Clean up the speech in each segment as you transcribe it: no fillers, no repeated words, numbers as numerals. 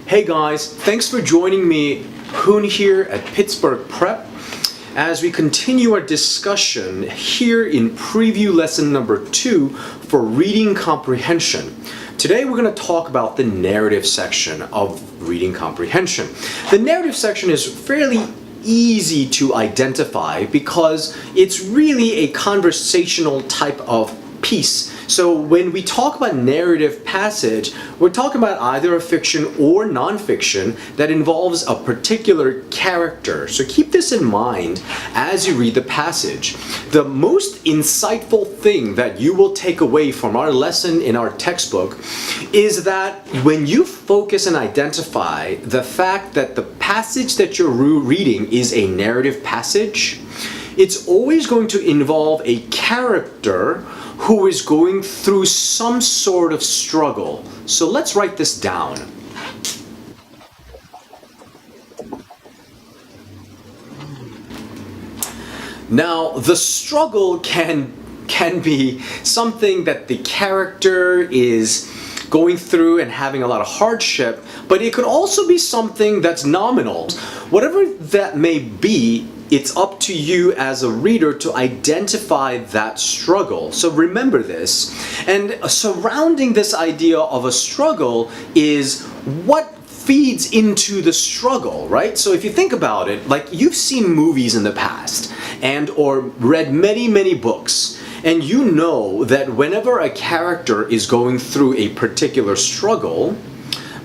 Hey guys, thanks for joining me, Hoon here at Pittsburgh Prep, as we continue our discussion here in preview lesson number 2 for reading comprehension. Today we're going to talk about the narrative section of reading comprehension. The narrative section is fairly easy to identify because it's really a conversational type of piece. So when we talk about narrative passage, we're talking about either a fiction or nonfiction that involves a particular character. So keep this in mind as you read the passage. The most insightful thing that you will take away from our lesson in our textbook is that when you focus and identify the fact that the passage that you're reading is a narrative passage, it's always going to involve a character who is going through some sort of struggle. So let's write this down. Now, the struggle can be something that the character is going through and having a lot of hardship, but it could also be something that's nominal. Whatever that may be, it's up to you as a reader to identify that struggle. So remember this. And surrounding this idea of a struggle is what feeds into the struggle, right? So if you think about it, like you've seen movies in the past and or read many books, and you know that whenever a character is going through a particular struggle,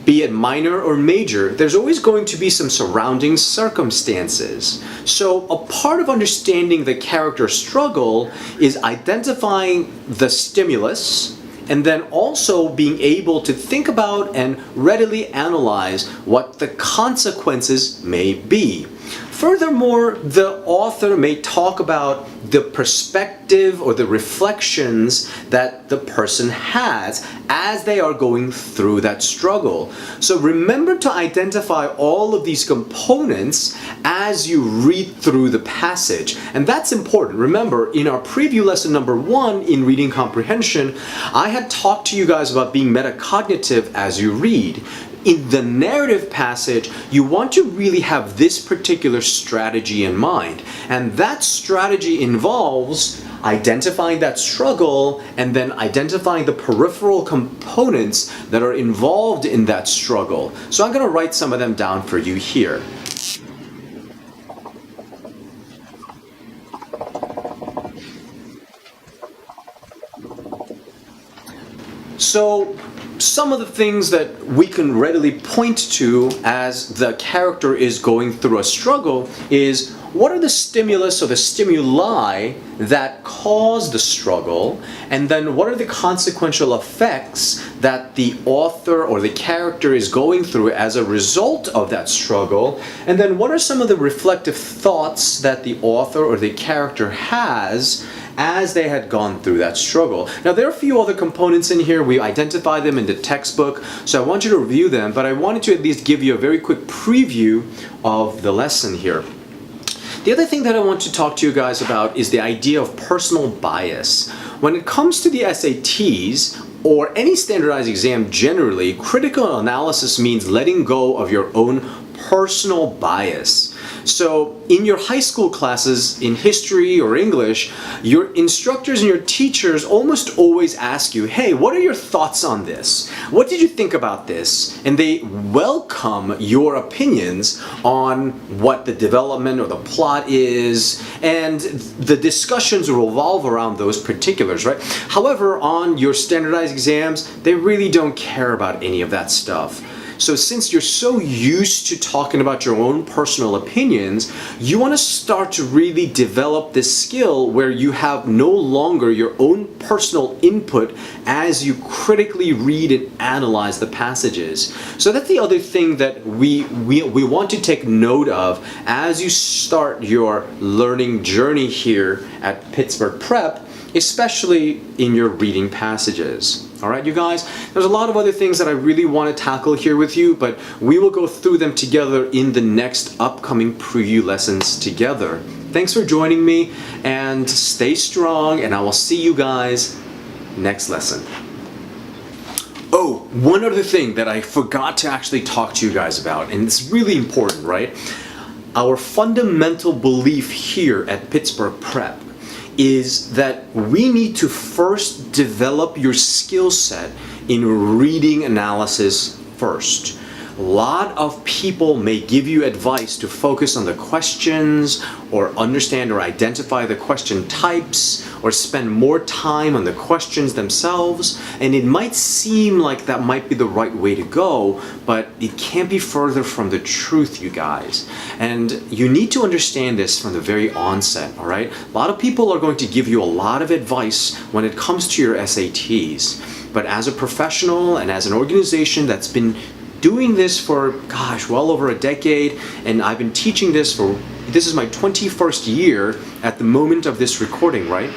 be it minor or major, there's always going to be some surrounding circumstances. So a part of understanding the character struggle is identifying the stimulus and then also being able to think about and readily analyze what the consequences may be. Furthermore, the author may talk about the perspective or the reflections that the person has as they are going through that struggle. So remember to identify all of these components as you read through the passage. And that's important. Remember, in our preview lesson number 1 in reading comprehension, I had talked to you guys about being metacognitive as you read. In the narrative passage, you want to really have this particular strategy in mind. And that strategy involves identifying that struggle and then identifying the peripheral components that are involved in that struggle. So I'm going to write some of them down for you here. So some of the things that we can readily point to as the character is going through a struggle is what are the stimulus or the stimuli that cause the struggle, and then what are the consequential effects that the author or the character is going through as a result of that struggle, and then what are some of the reflective thoughts that the author or the character has as they had gone through that struggle. Now there are a few other components in here. We identify them in the textbook, so I want you to review them, but I wanted to at least give you a very quick preview of the lesson here. The other thing that I want to talk to you guys about is the idea of personal bias. When it comes to the SATs, or any standardized exam generally, critical analysis means letting go of your own personal bias. So in your high school classes in history or English, your instructors and your teachers almost always ask you, hey, what are your thoughts on this? What did you think about this? And they welcome your opinions on what the development or the plot is, and the discussions will revolve around those particulars, right? However, on your standardized exams, they really don't care about any of that stuff. So since you're so used to talking about your own personal opinions, you want to start to really develop this skill where you have no longer your own personal input as you critically read and analyze the passages. So that's the other thing that we want to take note of as you start your learning journey here at Pittsburgh Prep, especially in your reading passages. All right, you guys, there's a lot of other things that I really want to tackle here with you, but we will go through them together in the next upcoming preview lessons together. Thanks for joining me, and stay strong, and I will see you guys next lesson. Oh, one other thing that I forgot to actually talk to you guys about, and it's really important, right? Our fundamental belief here at Pittsburgh Prep is that we need to first develop your skill set in reading analysis first. A lot of people may give you advice to focus on the questions or understand or identify the question types or spend more time on the questions themselves, and it might seem like that might be the right way to go, but it can't be further from the truth, you guys. And you need to understand this from the very onset, all right? A lot of people are going to give you a lot of advice when it comes to your SATs, but as a professional and as an organization that's been doing this for, gosh, well over a decade, and I've been teaching this for, this is my 21st year at the moment of this recording, right?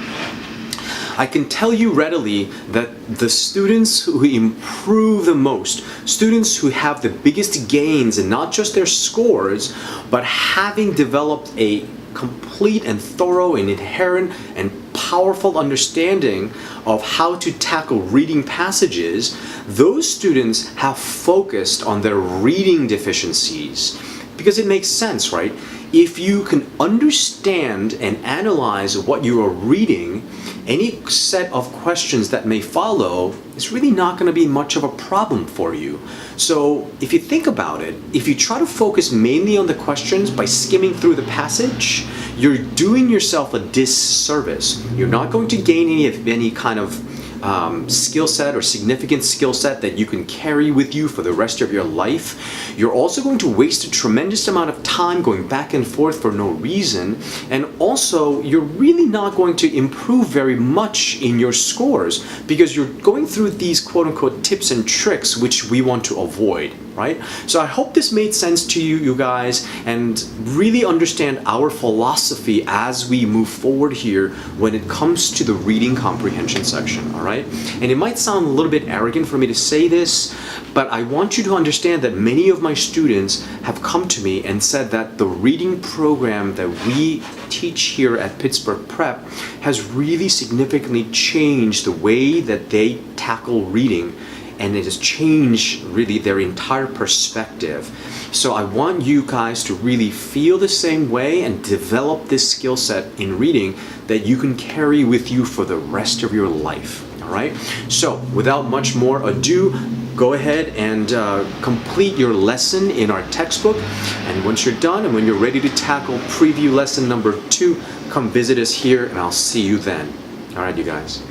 I can tell you readily that the students who improve the most, students who have the biggest gains in not just their scores, but having developed a complete and thorough and inherent and powerful understanding of how to tackle reading passages, those students have focused on their reading deficiencies. Because it makes sense, right? If you can understand and analyze what you are reading, any set of questions that may follow is really not going to be much of a problem for you. So if you think about it, if you try to focus mainly on the questions by skimming through the passage, you're doing yourself a disservice. You're not going to gain any kind of skill set or significant skill set that you can carry with you for the rest of your life. You're also going to waste a tremendous amount of time going back and forth for no reason, and also you're really not going to improve very much in your scores because you're going through these quote-unquote tips and tricks which we want to avoid, right? So I hope this made sense to you guys, and really understand our philosophy as we move forward here when it comes to the reading comprehension section, all right? And it might sound a little bit arrogant for me to say this, but I want you to understand that many of my students have come to me and said that the reading program that we teach here at Pittsburgh Prep has really significantly changed the way that they tackle reading, and it has changed really their entire perspective. So I want you guys to really feel the same way and develop this skill set in reading that you can carry with you for the rest of your life, all right? So without much more ado, go ahead and complete your lesson in our textbook, and once you're done and when you're ready to tackle preview lesson number 2, come visit us here and I'll see you then. All right, you guys.